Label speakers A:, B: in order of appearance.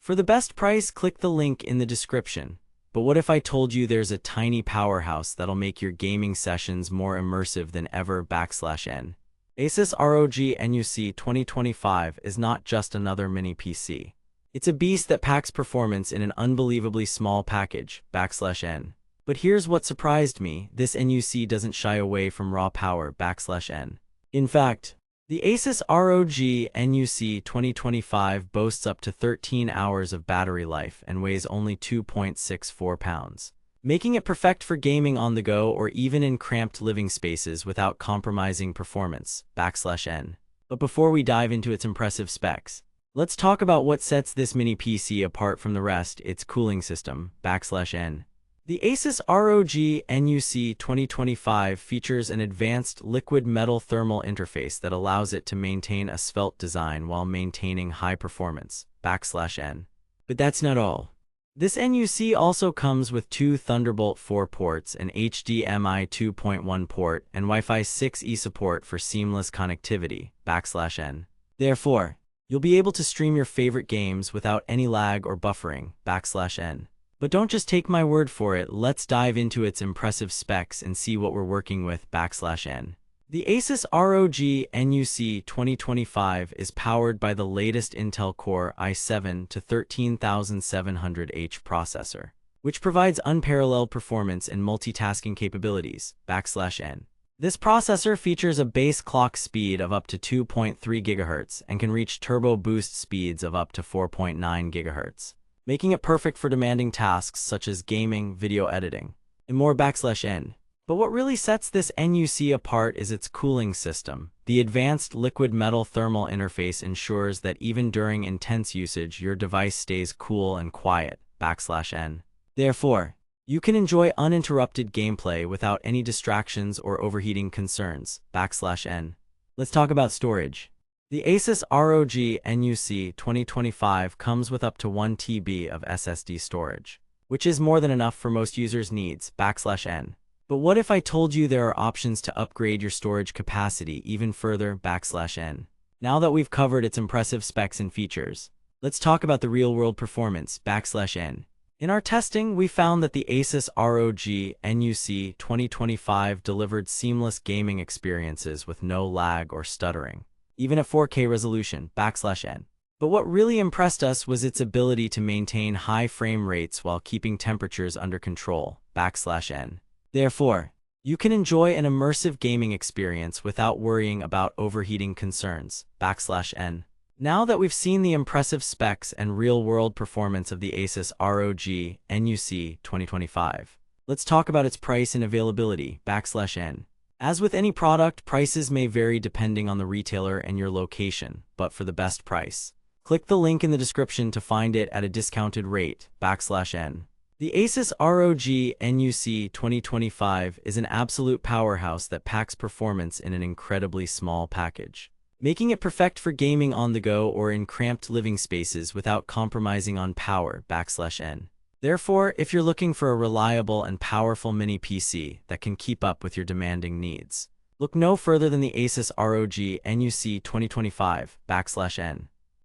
A: For the best price, click the link in the description. But what if I told you there's a tiny powerhouse that'll make your gaming sessions more immersive than ever? /N. Asus ROG NUC 2025 is not just another mini PC. It's a beast that packs performance in an unbelievably small package. /N. But here's what surprised me: this NUC doesn't shy away from raw power. /N. In fact, the Asus ROG NUC 2025 boasts up to 13 hours of battery life and weighs only 2.64 pounds, making it perfect for gaming on the go or even in cramped living spaces without compromising performance. /N. But before we dive into its impressive specs, let's talk about what sets this mini PC apart from the rest: its cooling system. /N. The Asus ROG NUC 2025 features an advanced liquid metal thermal interface that allows it to maintain a svelte design while maintaining high performance. /N. But that's not all. This NUC also comes with two Thunderbolt 4 ports, an HDMI 2.1 port, and Wi-Fi 6E support for seamless connectivity. /N. Therefore, you'll be able to stream your favorite games without any lag or buffering. /N. But don't just take my word for it, let's dive into its impressive specs and see what we're working with. /N. The Asus ROG NUC 2025 is powered by the latest Intel Core i7 to 13700H processor, which provides unparalleled performance and multitasking capabilities. /N. This processor features a base clock speed of up to 2.3 GHz and can reach turbo boost speeds of up to 4.9 GHz. Making it perfect for demanding tasks such as gaming, video editing, and more. /N. But what really sets this NUC apart is its cooling system. The advanced liquid metal thermal interface ensures that even during intense usage, your device stays cool and quiet. /N. Therefore, you can enjoy uninterrupted gameplay without any distractions or overheating concerns. /N. Let's talk about storage. The Asus ROG NUC 2025 comes with up to 1 TB of SSD storage, which is more than enough for most users' needs. /N. But what if I told you there are options to upgrade your storage capacity even further? /N. Now that we've covered its impressive specs and features, let's talk about the real-world performance. /N. In our testing, we found that the Asus ROG NUC 2025 delivered seamless gaming experiences with no lag or stuttering, even at 4K resolution. /N. But what really impressed us was its ability to maintain high frame rates while keeping temperatures under control. /N. Therefore, you can enjoy an immersive gaming experience without worrying about overheating concerns. /N. Now that we've seen the impressive specs and real-world performance of the Asus ROG NUC 2025, let's talk about its price and availability. /N. As with any product, prices may vary depending on the retailer and your location, but for the best price, click the link in the description to find it at a discounted rate. /N. The Asus ROG NUC 2025 is an absolute powerhouse that packs performance in an incredibly small package, making it perfect for gaming on the go or in cramped living spaces without compromising on power. /N. Therefore, if you're looking for a reliable and powerful mini PC that can keep up with your demanding needs, look no further than the Asus ROG NUC 2025. /N.